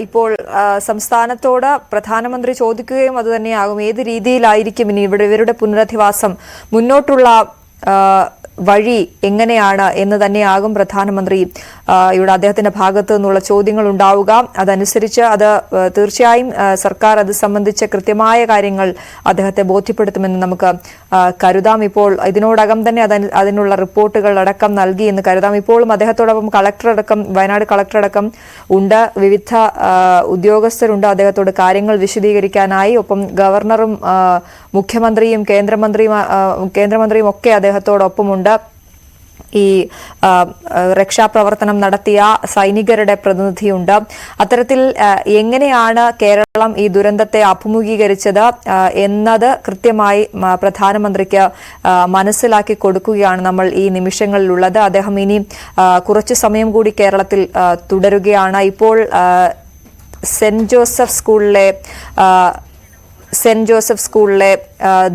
ഇപ്പോൾ സംസ്ഥാനത്തോട് പ്രധാനമന്ത്രി ചോദിക്കുകയും അതുതന്നെയാകും ഏത് രീതിയിലായിരിക്കും ഇനി ഇവരുടെ പുനരധിവാസം മുന്നോട്ടുള്ള വഴി എങ്ങനെയാണ് എന്ന് തന്നെയാകും പ്രധാനമന്ത്രി ഇവിടെ അദ്ദേഹത്തിന്റെ ഭാഗത്തു നിന്നുള്ള ചോദ്യങ്ങൾ ഉണ്ടാവുക. അതനുസരിച്ച് അത് തീർച്ചയായും സർക്കാർ അത് സംബന്ധിച്ച കൃത്യമായ കാര്യങ്ങൾ അദ്ദേഹത്തെ ബോധ്യപ്പെടുത്തുമെന്ന് നമുക്ക് കരുതാം. ഇപ്പോൾ ഇതിനോടകം തന്നെ അതിനുള്ള റിപ്പോർട്ടുകൾ അടക്കം നൽകി എന്ന് കരുതാം. ഇപ്പോഴും അദ്ദേഹത്തോടൊപ്പം വയനാട് കളക്ടറടക്കം ഉണ്ട്, വിവിധ ഉദ്യോഗസ്ഥരുണ്ട് അദ്ദേഹത്തോട് കാര്യങ്ങൾ വിശദീകരിക്കാനായി. ഒപ്പം ഗവർണറും മുഖ്യമന്ത്രിയും കേന്ദ്രമന്ത്രിയും ഒക്കെ അദ്ദേഹത്തോടൊപ്പമുണ്ട്. ഈ രക്ഷാപ്രവർത്തനം നടത്തിയ സൈനികരുടെ പ്രതിനിധിയുണ്ട്. അത്തരത്തിൽ എങ്ങനെയാണ് കേരളം ഈ ദുരന്തത്തെ അഭിമുഖീകരിച്ചത് എന്നത് കൃത്യമായി പ്രധാനമന്ത്രിക്ക് മനസ്സിലാക്കി കൊടുക്കുകയാണ് നമ്മൾ ഈ നിമിഷങ്ങളിലുള്ളത്. അദ്ദേഹം ഇനി കുറച്ചു സമയം കൂടി കേരളത്തിൽ തുടരുകയാണ്. ഇപ്പോൾ സെന്റ് ജോസഫ് സ്കൂളിലെ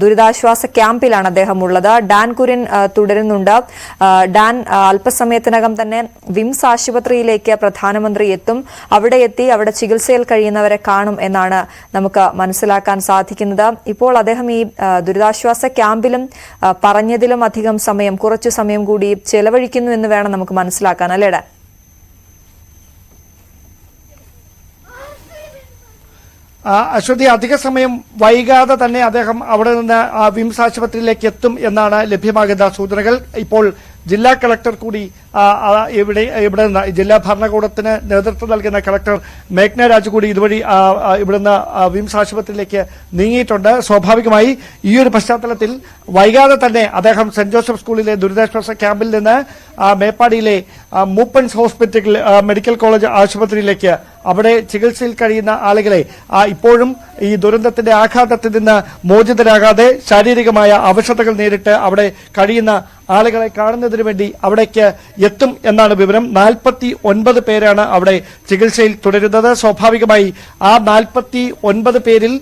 ദുരിതാശ്വാസ ക്യാമ്പിലാണ് അദ്ദേഹം ഉള്ളത്. ഡാൻ കുര്യൻ തുടരുന്നുണ്ട്. ഡാൻ, അല്പസമയത്തിനകം തന്നെ വിംസ് ആശുപത്രിയിലേക്ക് പ്രധാനമന്ത്രി എത്തും. അവിടെ ചികിത്സയിൽ കഴിയുന്നവരെ കാണും എന്നാണ് നമുക്ക് മനസ്സിലാക്കാൻ സാധിക്കുന്നത്. ഇപ്പോൾ അദ്ദേഹം ഈ ദുരിതാശ്വാസ ക്യാമ്പിലും പറഞ്ഞതിലും അധികം സമയം, കുറച്ചു സമയം കൂടി ചെലവഴിക്കുന്നു എന്ന് വേണം നമുക്ക് മനസ്സിലാക്കാൻ, അല്ലേ ഡാൻ? അശ്വതി, അധിക സമയം വൈകാതെ തന്നെ അദ്ദേഹം അവിടെ നിന്ന് വിംസ് ആശുപത്രിയിലേക്ക് എത്തും എന്നാണ് ലഭ്യമാകുന്ന സൂചനകൾ. ഇപ്പോൾ ജില്ലാ കളക്ടർ കൂടി ഇവിടെ നിന്ന് ജില്ലാ ഭരണകൂടത്തിന് നേതൃത്വം നൽകുന്ന കളക്ടർ മേഘ്ന രാജ് കൂടി ഇതുവഴി ഇവിടുന്ന് വിംസ് ആശുപത്രിയിലേക്ക് നീങ്ങിയിട്ടുണ്ട്. സ്വാഭാവികമായി ഈ ഒരു പശ്ചാത്തലത്തിൽ വൈകാതെ തന്നെ അദ്ദേഹം സെന്റ് ജോസഫ് സ്കൂളിലെ ദുരിതാശ്വാസ ക്യാമ്പിൽ നിന്ന് മേപ്പാടിയിലെ മൂപ്പൻസ് ഹോസ്പിറ്റൽ മെഡിക്കൽ കോളേജ് ആശുപത്രിയിലേക്ക് അവിടെ ചികിത്സയിൽ കഴിയുന്ന ആളുകളെ ഇപ്പോഴും ഈ ദുരന്തത്തിന്റെ ആഘാതത്തിൽ നിന്ന് മോചിതരാകാതെ ശാരീരികമായ അവശതകൾ നേരിട്ട് അവിടെ കഴിയുന്ന ആളുകളെ കാണുന്നതിന് വേണ്ടി അവിടേക്ക് എത്തും എന്നാണ് വിവരം. 49 പേരാണ് അവിടെ ചികിത്സയിൽ തുടരുന്നത്. സ്വാഭാവികമായി ആ 49 പേരിൽ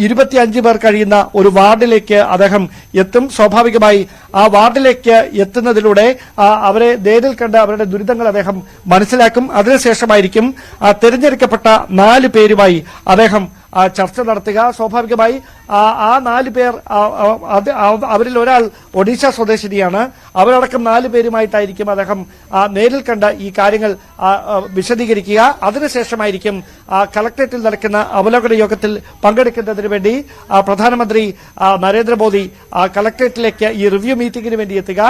25 പേർ കഴിയുന്ന ഒരു വാർഡിലേക്ക് അദ്ദേഹം എത്തും. സ്വാഭാവികമായി ആ വാർഡിലേക്ക് എത്തുന്നതിലൂടെ അവരെ നേരിൽ കണ്ട് അവരുടെ ദുരിതങ്ങൾ അദ്ദേഹം മനസ്സിലാക്കും. അതിനുശേഷമായിരിക്കും തിരഞ്ഞെടുക്കപ്പെട്ട 4 പേരുമായി അദ്ദേഹം ചർച്ച നടത്തുക. സ്വാഭാവികമായി ആ 4 പേർ, അവരിൽ ഒരാൾ ഒഡീഷ സ്വദേശിനിയാണ്. അവരടക്കം 4 പേരുമായിട്ടായിരിക്കും അദ്ദേഹം നേരിൽ കണ്ട ഈ കാര്യങ്ങൾ വിശദീകരിക്കുക. അതിനുശേഷമായിരിക്കും കളക്ടറേറ്റിൽ നടക്കുന്ന അവലോകന യോഗത്തിൽ പങ്കെടുക്കുന്നതിന് വേണ്ടി പ്രധാനമന്ത്രി നരേന്ദ്രമോദി കളക്ടറേറ്റിലേക്ക് ഈ റിവ്യൂ മീറ്റിംഗിന് വേണ്ടി എത്തുക.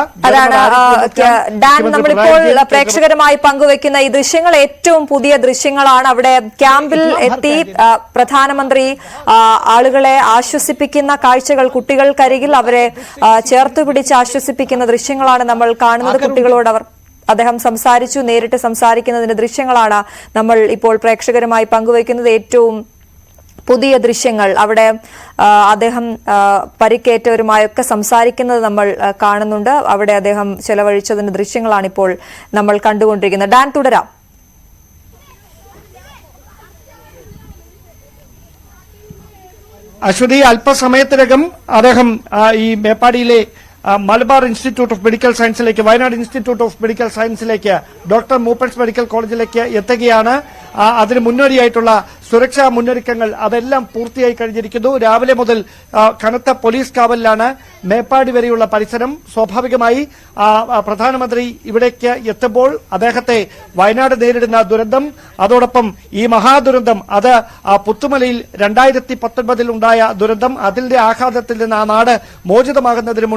ഡാൻ, നമ്മളിപ്പോൾ പ്രേക്ഷകരുമായി പങ്കുവെക്കുന്ന ഈ ദൃശ്യങ്ങൾ ഏറ്റവും പുതിയ ദൃശ്യങ്ങളാണ്. അവിടെ ക്യാമ്പിൽ എത്തി പ്രധാനമന്ത്രി ആളുകളെ ആശ്വസിപ്പിക്കുന്ന കാഴ്ചകൾ, കുട്ടികൾക്കരികിൽ അവരെ ചേർത്തു പിടിച്ച് ആശ്വസിപ്പിക്കുന്ന ദൃശ്യങ്ങളാണ് നമ്മൾ കാണുന്നത്. കുട്ടികളോട് അദ്ദേഹം സംസാരിച്ചു, നേരിട്ട് സംസാരിക്കുന്നതിന്റെ ദൃശ്യങ്ങളാണ് നമ്മൾ ഇപ്പോൾ പ്രേക്ഷകരുമായി പങ്കുവയ്ക്കുന്നത്. ഏറ്റവും പുതിയ ദൃശ്യങ്ങൾ, അവിടെ അദ്ദേഹം പരിക്കേറ്റവരുമായൊക്കെ സംസാരിക്കുന്നത് നമ്മൾ കാണുന്നുണ്ട്. അവിടെ അദ്ദേഹം ചെലവഴിച്ചതിന്റെ ദൃശ്യങ്ങളാണ് ഇപ്പോൾ നമ്മൾ കണ്ടുകൊണ്ടിരിക്കുന്നത്. ഡാൻ, തുടരാം. അശ്വതി, അല്പസമയത്തിനകം അദ്ദേഹം ഈ മേപ്പാടിയിലെ മലബാർ ഇൻസ്റ്റിറ്റ്യൂട്ട് ഓഫ് മെഡിക്കൽ സയൻസിലേക്ക്, വയനാട് ഇൻസ്റ്റിറ്റ്യൂട്ട് ഓഫ് മെഡിക്കൽ സയൻസിലേക്ക്, ഡോക്ടർ മൂപ്പൻസ് മെഡിക്കൽ കോളേജിലേക്ക് എത്തുകയാണ്. അതിന് മുന്നോടിയായിട്ടുള്ള സുരക്ഷാ മുന്നൊരുക്കങ്ങൾ അതെല്ലാം പൂർത്തിയായി കഴിഞ്ഞിരിക്കുന്നു. രാവിലെ മുതൽ കനത്ത പോലീസ് കാവലിലാണ് മേപ്പാടി വരെയുള്ള പരിസരം. സ്വാഭാവികമായി പ്രധാനമന്ത്രി ഇവിടേക്ക് എത്തുമ്പോൾ അദ്ദേഹത്തെ വയനാട് നേരിടുന്ന ദുരന്തം, അതോടൊപ്പം ഈ മഹാദുരന്തം, അത് പുത്തുമലയിൽ 2019 ഉണ്ടായ ദുരന്തം, അതിന്റെ ആഘാതത്തിൽ നിന്ന് ആ നാട് മോചിതമാകുന്നതിന്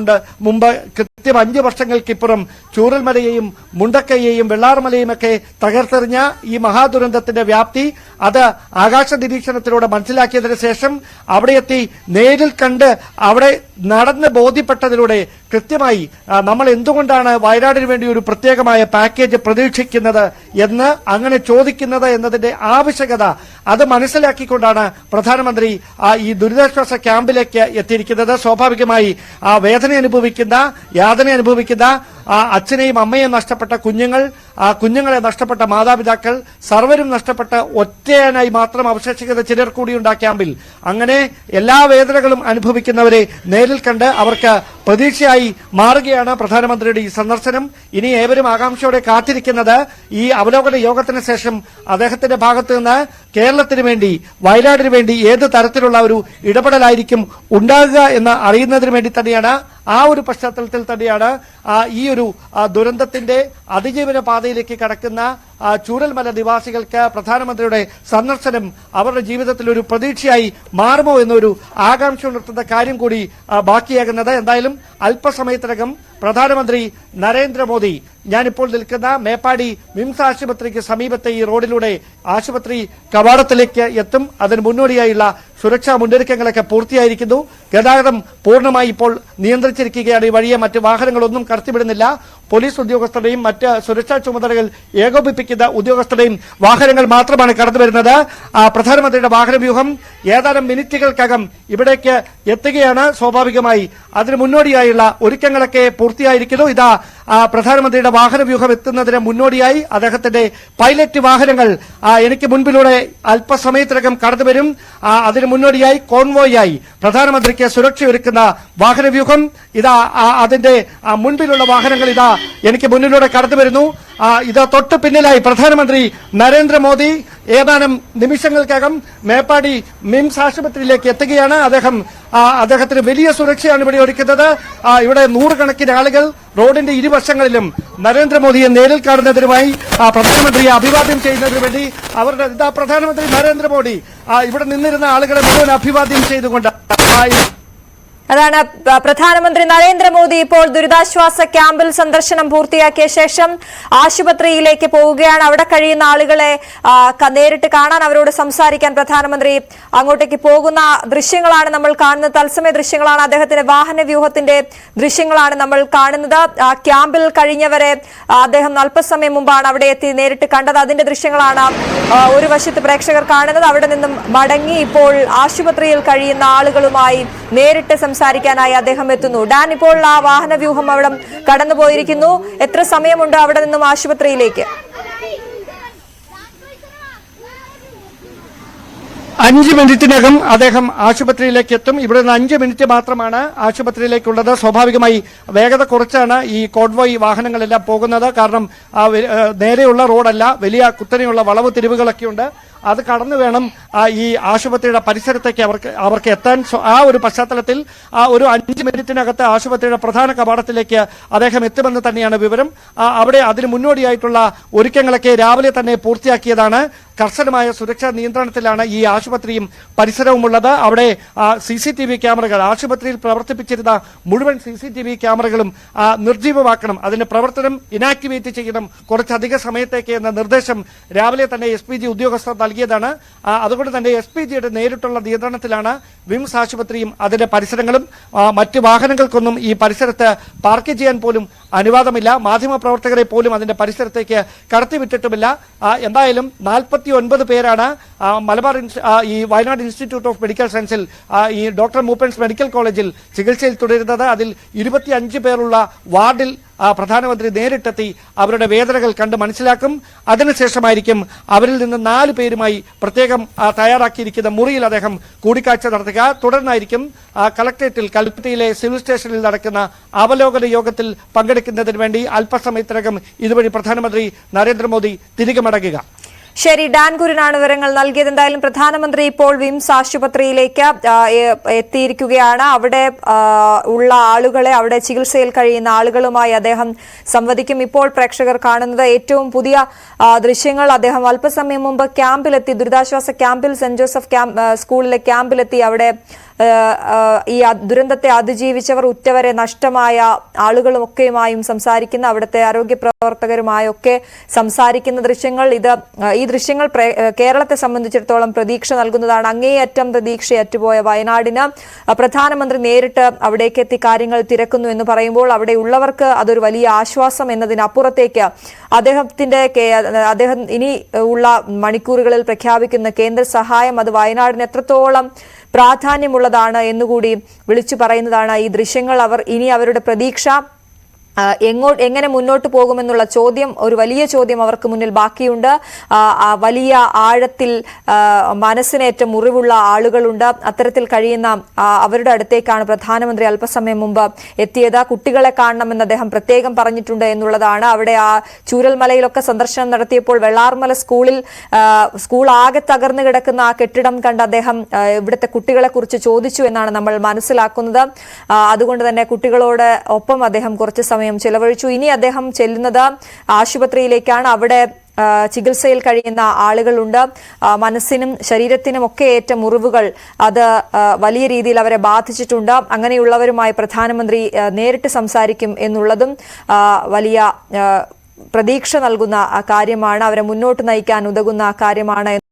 മുമ്പ് കൃത്യം 5 വർഷങ്ങൾക്കിപ്പുറം ചൂരൽമലയെയും മുണ്ടക്കയെയും വെള്ളാർമലയുമൊക്കെ തകർത്തെറിഞ്ഞ ഈ മഹാദുരന്തത്തിന്റെ വ്യാപ്തി അത് ആകാശ നിരീക്ഷണത്തിലൂടെ മനസ്സിലാക്കിയതിനു ശേഷം അവിടെ എത്തി നേരിൽ കണ്ട് അവിടെ നടന്ന് ബോധ്യപ്പെട്ടതിലൂടെ കൃത്യമായി നമ്മൾ എന്തുകൊണ്ടാണ് വയനാടിന് വേണ്ടി ഒരു പ്രത്യേകമായ പാക്കേജ് പ്രതീക്ഷിക്കുന്നത് എന്ന് അങ്ങനെ ചോദിക്കുന്നത് എന്നതിന്റെ ആവശ്യകത അത് മനസ്സിലാക്കിക്കൊണ്ടാണ് പ്രധാനമന്ത്രി ഈ ദുരിതാശ്വാസ ക്യാമ്പിലേക്ക് എത്തിയിരിക്കുന്നത്. സ്വാഭാവികമായി വേദന അനുഭവിക്കുന്ന, യാതന അനുഭവിക്കുന്ന അച്ഛനെയും അമ്മയെയും നഷ്ടപ്പെട്ട കുഞ്ഞുങ്ങൾ, കുഞ്ഞുങ്ങളെ നഷ്ടപ്പെട്ട മാതാപിതാക്കൾ, സർവരും നഷ്ടപ്പെട്ട ഒറ്റയാനായി മാത്രം അവശേഷിക്കുന്ന ചിലർ കൂടിയുണ്ട് ക്യാമ്പിൽ. അങ്ങനെ എല്ലാ വേദനകളും അനുഭവിക്കുന്നവരെ നേരിൽ കണ്ട് അവർക്ക് പ്രതീക്ഷയായി ഭാഗമായി മാറുകയാണ് പ്രധാനമന്ത്രിയുടെ ഈ സന്ദർശനം. ഇനി ഏവരും ആകാംക്ഷയോടെ കാത്തിരിക്കുന്നത് ഈ അവലോകന യോഗത്തിന് ശേഷം അദ്ദേഹത്തിന്റെ ഭാഗത്ത് നിന്ന് കേരളത്തിന് വേണ്ടി, വയനാടിന് വേണ്ടി ഏത് തരത്തിലുള്ള ഒരു ഇടപെടലായിരിക്കും ഉണ്ടാകുക എന്ന് അറിയുന്നതിന് വേണ്ടി തന്നെയാണ്. ആ ഒരു പശ്ചാത്തലത്തിൽ തന്നെയാണ് ഈ ഒരു ദുരന്തത്തിന്റെ അതിജീവന പാതയിലേക്ക് കടക്കുന്ന ചൂരൽമല നിവാസികൾക്ക് പ്രധാനമന്ത്രിയുടെ സന്ദർശനം അവരുടെ ജീവിതത്തിൽ ഒരു പ്രതീക്ഷയായി മാറുമോ എന്നൊരു ആകാംക്ഷ ഉണർത്തുന്ന കാര്യം കൂടി ബാക്കിയാകുന്നത്. എന്തായാലും അല്പസമയത്തിനകം പ്രധാനമന്ത്രി നരേന്ദ്രമോദി ഞാനിപ്പോൾ നിൽക്കുന്ന മേപ്പാടി മിംസ് ആശുപത്രിക്ക് സമീപത്തെ ഈ റോഡിലൂടെ ആശുപത്രി കവാടത്തിലേക്ക് എത്തും. അതിന് മുന്നോടിയായുള്ള സുരക്ഷാ മുന്നൊരുക്കങ്ങളൊക്കെ പൂർത്തിയായിരിക്കുന്നു. ഗതാഗതം പൂർണ്ണമായി ഇപ്പോൾ നിയന്ത്രിച്ചിരിക്കുകയാണ്. ഈ വഴിയെ മറ്റ് വാഹനങ്ങളൊന്നും കടത്തിവിടുന്നില്ല. പോലീസ് ഉദ്യോഗസ്ഥരുടെയും മറ്റ് സുരക്ഷാ ചുമതലകൾ ഏകോപിപ്പിക്കുന്ന ഉദ്യോഗസ്ഥരുടെയും വാഹനങ്ങൾ മാത്രമാണ് കടന്നുവരുന്നത്. പ്രധാനമന്ത്രിയുടെ വാഹനവ്യൂഹം ഏതാനും മിനിറ്റുകൾക്കകം ഇവിടേക്ക് എത്തുകയാണ്. സ്വാഭാവികമായി അതിന് മുന്നോടിയായുള്ള ഒരുക്കങ്ങളൊക്കെ പൂർത്തിയായിരിക്കുന്നു. ഇതാ പ്രധാനമന്ത്രിയുടെ വാഹനവ്യൂഹം എത്തുന്നതിന് മുന്നോടിയായി അദ്ദേഹത്തിന്റെ പൈലറ്റ് വാഹനങ്ങൾ എനിക്ക് മുൻപിലൂടെ അല്പസമയത്തിനകം കടന്നുവരും. അതിന് മുന്നോടിയായി കോൺവോയായി പ്രധാനമന്ത്രിക്ക് സുരക്ഷയൊരുക്കുന്ന വാഹനവ്യൂഹം ഇതാ അതിന്റെ മുൻപിലുള്ള വാഹനങ്ങൾ ഇതാ എനിക്ക് മുന്നിലൂടെ കടന്നുവരുന്നു. ഇത് തൊട്ട് പിന്നിലായി പ്രധാനമന്ത്രി നരേന്ദ്രമോദി ഏതാനും നിമിഷങ്ങൾക്കകം മേപ്പാടി മിംസ് ആശുപത്രിയിലേക്ക് എത്തുകയാണ്. അദ്ദേഹത്തിന് വലിയ സുരക്ഷയാണ് ഇവിടെ ഒരുക്കുന്നത്. ഇവിടെ നൂറുകണക്കിന് ആളുകൾ റോഡിന്റെ ഇരുവശങ്ങളിലും നരേന്ദ്രമോദിയെ നേരിൽ കാണുന്നതിനുമായി പ്രധാനമന്ത്രിയെ അഭിവാദ്യം ചെയ്യുന്നതിനു വേണ്ടി പ്രധാനമന്ത്രി നരേന്ദ്രമോദി ഇവിടെ നിന്നിരുന്ന ആളുകളെ മുഴുവൻ അഭിവാദ്യം ചെയ്തുകൊണ്ട് അതാണ് പ്രധാനമന്ത്രി നരേന്ദ്രമോദി ഇപ്പോൾ ദുരിതാശ്വാസ ക്യാമ്പിൽ സന്ദർശനം പൂർത്തിയാക്കിയ ശേഷം ആശുപത്രിയിലേക്ക് പോവുകയാണ്. അവിടെ കഴിയുന്ന ആളുകളെ നേരിട്ട് കാണാൻ, അവരോട് സംസാരിക്കാൻ പ്രധാനമന്ത്രി അങ്ങോട്ടേക്ക് പോകുന്ന ദൃശ്യങ്ങളാണ് നമ്മൾ കാണുന്നത്. തത്സമയ ദൃശ്യങ്ങളാണ്. അദ്ദേഹത്തിന്റെ വാഹനവ്യൂഹത്തിന്റെ ദൃശ്യങ്ങളാണ് നമ്മൾ കാണുന്നത്. ക്യാമ്പിൽ കഴിഞ്ഞവരെ അദ്ദേഹം അല്പസമയം മുമ്പാണ് അവിടെ എത്തി നേരിട്ട് കണ്ടത്. അതിന്റെ ദൃശ്യങ്ങളാണ് ഒരു വശത്ത് പ്രേക്ഷകർ കാണുന്നത്. അവിടെ നിന്നും മടങ്ങി ഇപ്പോൾ ആശുപത്രിയിൽ കഴിയുന്ന ആളുകളുമായി നേരിട്ട് സംസാരിക്കാനായി അദ്ദേഹം എത്തുന്നു. ഡാൻ, ഇപ്പോൾ ആ വാഹനവ്യൂഹം അവിടെ കടന്നുപോയിരിക്കുന്നു. എത്ര സമയമുണ്ട് അവിടെ നിന്നും ആശുപത്രിയിലേക്ക്? 5 മിനിറ്റിനകം അദ്ദേഹം ആശുപത്രിയിലേക്ക് എത്തും. ഇവിടെ നിന്ന് 5 മിനിറ്റ് മാത്രമാണ് ആശുപത്രിയിലേക്കുള്ളത്. സ്വാഭാവികമായി വേഗത കുറച്ചാണ് ഈ കോൺവോയ് വാഹനങ്ങളെല്ലാം പോകുന്നത്. കാരണം നേരെയുള്ള റോഡല്ല, വലിയ കുത്തനെയുള്ള വളവ് തിരിവുകളൊക്കെയുണ്ട്. അത് കടന്നു വേണം ഈ ആശുപത്രിയുടെ പരിസരത്തേക്ക് അവർക്ക് എത്താൻ. ആ ഒരു പശ്ചാത്തലത്തിൽ ഒരു 5 മിനിറ്റിനകത്ത് ആശുപത്രിയുടെ പ്രധാന കവാടത്തിലേക്ക് അദ്ദേഹം എത്തുമെന്ന് തന്നെയാണ് വിവരം. അവിടെ അതിന് മുന്നോടിയായിട്ടുള്ള ഒരുക്കങ്ങളൊക്കെ രാവിലെ തന്നെ പൂർത്തിയാക്കിയതാണ്. കർശനമായ സുരക്ഷാ നിയന്ത്രണത്തിലാണ് ഈ ആശുപത്രിയും പരിസരവുമുള്ളത്. അവിടെ CCTV ക്യാമറകൾ, ആശുപത്രിയിൽ പ്രവർത്തിപ്പിച്ചിരുന്ന മുഴുവൻ CCTV ക്യാമറകളും നിർജ്ജീവമാക്കണം, അതിന്റെ പ്രവർത്തനം ഇനാക്ടിവേറ്റ് ചെയ്യണം കുറച്ചധിക സമയത്തേക്ക് എന്ന നിർദ്ദേശം രാവിലെ തന്നെ SPG ഉദ്യോഗസ്ഥർ നൽകിയതാണ്. അതുകൊണ്ട് തന്നെ SPGയുടെ നേരിട്ടുള്ള നിയന്ത്രണത്തിലാണ് വിംസ് ആശുപത്രിയും അതിന്റെ പരിസരങ്ങളും. മറ്റ് വാഹനങ്ങൾക്കൊന്നും ഈ പരിസരത്ത് പാർക്ക് ചെയ്യാൻ പോലും അനുവാദമില്ല. മാധ്യമപ്രവർത്തകരെ പോലും അതിന്റെ പരിസരത്തേക്ക് കടത്തിവിട്ടിട്ടുമില്ല. എന്തായാലും 49 പേരാണ് മലബാർ ഈ വയനാട് ഇൻസ്റ്റിറ്റ്യൂട്ട് ഓഫ് മെഡിക്കൽ സയൻസിൽ ഈ ഡോക്ടർ മൂപ്പൻസ് മെഡിക്കൽ കോളേജിൽ ചികിത്സയിൽ തുടരുന്നത്. അതിൽ 25 പേരുള്ള വാർഡിൽ പ്രധാനമന്ത്രി നേരിട്ടെത്തി അവരുടെ വേദനകൾ കണ്ട് മനസ്സിലാക്കും. അതിനുശേഷമായിരിക്കും അവരിൽ നിന്ന് 4 പേരുമായി പ്രത്യേകം തയ്യാറാക്കിയിരിക്കുന്ന മുറിയിൽ അദ്ദേഹം കൂടിക്കാഴ്ച നടത്തുക. തുടർന്നായിരിക്കും കളക്ടറേറ്റിൽ കൽപ്പറ്റയിലെ സിവിൽ സ്റ്റേഷനിൽ നടക്കുന്ന അവലോകന യോഗത്തിൽ പങ്കെടുക്കുന്നതിന് വേണ്ടി അല്പസമയത്തിനകം ഇതുവഴി പ്രധാനമന്ത്രി നരേന്ദ്രമോദി തിരികെ മടങ്ങുക. ശരി, ഡാൻ കുര്യനാണ് വിവരങ്ങൾ നൽകിയത്. എന്തായാലും പ്രധാനമന്ത്രി ഇപ്പോൾ വിംസ് ആശുപത്രിയിലേക്ക് എത്തിയിരിക്കുകയാണ്. അവിടെ ഉള്ള ആളുകളെ, അവിടെ ചികിത്സയിൽ കഴിയുന്ന ആളുകളുമായി അദ്ദേഹം സംവദിക്കും. ഇപ്പോൾ പ്രേക്ഷകർ കാണുന്നത് ഏറ്റവും പുതിയ ദൃശ്യങ്ങൾ. അദ്ദേഹം അല്പസമയം മുമ്പ് ക്യാമ്പിലെത്തി, ദുരിതാശ്വാസ ക്യാമ്പിൽ, സെന്റ് ജോസഫ് സ്കൂളിലെ ക്യാമ്പിലെത്തി. അവിടെ ഈ ദുരന്തത്തെ അതിജീവിച്ചവർ, ഉറ്റവരെ നഷ്ടമായ ആളുകളുമൊക്കെയുമായും സംസാരിക്കുന്ന, അവിടുത്തെ ആരോഗ്യ പ്രവർത്തകരുമായൊക്കെ സംസാരിക്കുന്ന ദൃശ്യങ്ങൾ. ഈ ദൃശ്യങ്ങൾ കേരളത്തെ സംബന്ധിച്ചിടത്തോളം പ്രതീക്ഷ നൽകുന്നതാണ്. അങ്ങേയറ്റം പ്രതീക്ഷയറ്റുപോയ വയനാടിന് പ്രധാനമന്ത്രി നേരിട്ട് അവിടേക്ക് എത്തി കാര്യങ്ങൾ തിരക്കുന്നു എന്ന് പറയുമ്പോൾ അവിടെയുള്ളവർക്ക് അതൊരു വലിയ ആശ്വാസം എന്നതിനപ്പുറത്തേക്ക് അദ്ദേഹം ഇനി ഉള്ള മണിക്കൂറുകളിൽ പ്രഖ്യാപിക്കുന്ന കേന്ദ്ര സഹായം അത് വയനാടിന് എത്രത്തോളം പ്രാധാന്യമുള്ളതാണ് എന്നുകൂടി വിളിച്ചു പറയുന്നതാണ് ഈ ദൃശ്യങ്ങൾ. ഇനി അവരുടെ പ്രതീക്ഷ എങ്ങനെ മുന്നോട്ട് പോകുമെന്നുള്ള ചോദ്യം, ഒരു വലിയ ചോദ്യം അവർക്ക് മുന്നിൽ ബാക്കിയുണ്ട്. വലിയ ആഴത്തിൽ മനസ്സിനേറ്റ മുറിവുള്ള ആളുകളുണ്ട്. അത്തരത്തിൽ കഴിയുന്ന അവരുടെ അടുത്തേക്കാണ് പ്രധാനമന്ത്രി അല്പസമയം മുമ്പ് എത്തിയത്. കുട്ടികളെ കാണണമെന്ന് അദ്ദേഹം പ്രത്യേകം പറഞ്ഞിട്ടുണ്ട് എന്നുള്ളതാണ്. അവിടെ ആ ചൂരൽമലയിലൊക്കെ സന്ദർശനം നടത്തിയപ്പോൾ വെള്ളാർമല സ്കൂൾ ആകെ തകർന്നു കിടക്കുന്ന ആ കെട്ടിടം കണ്ട് അദ്ദേഹം ഇവിടുത്തെ കുട്ടികളെ കുറിച്ച് ചോദിച്ചു എന്നാണ് നമ്മൾ മനസ്സിലാക്കുന്നത്. അതുകൊണ്ട് തന്നെ കുട്ടികളോട് ഒപ്പം അദ്ദേഹം കുറച്ച് സമയം ചെലവഴിച്ചു. ഇനി അദ്ദേഹം ചെല്ലുന്നത് ആശുപത്രിയിലേക്കാണ്. അവിടെ ചികിത്സയിൽ കഴിയുന്ന ആളുകളുണ്ട്. മനസ്സിനും ശരീരത്തിനും ഒക്കെ ഏറ്റ മുറിവുകൾ അത് വലിയ രീതിയിൽ അവരെ ബാധിച്ചിട്ടുണ്ട്. അങ്ങനെയുള്ളവരുമായി പ്രധാനമന്ത്രി നേരിട്ട് സംസാരിക്കും എന്നുള്ളതും വലിയ പ്രതീക്ഷ നൽകുന്ന കാര്യമാണ്. അവരെ മുന്നോട്ട് നയിക്കാൻ ഉതകുന്ന കാര്യമാണ്.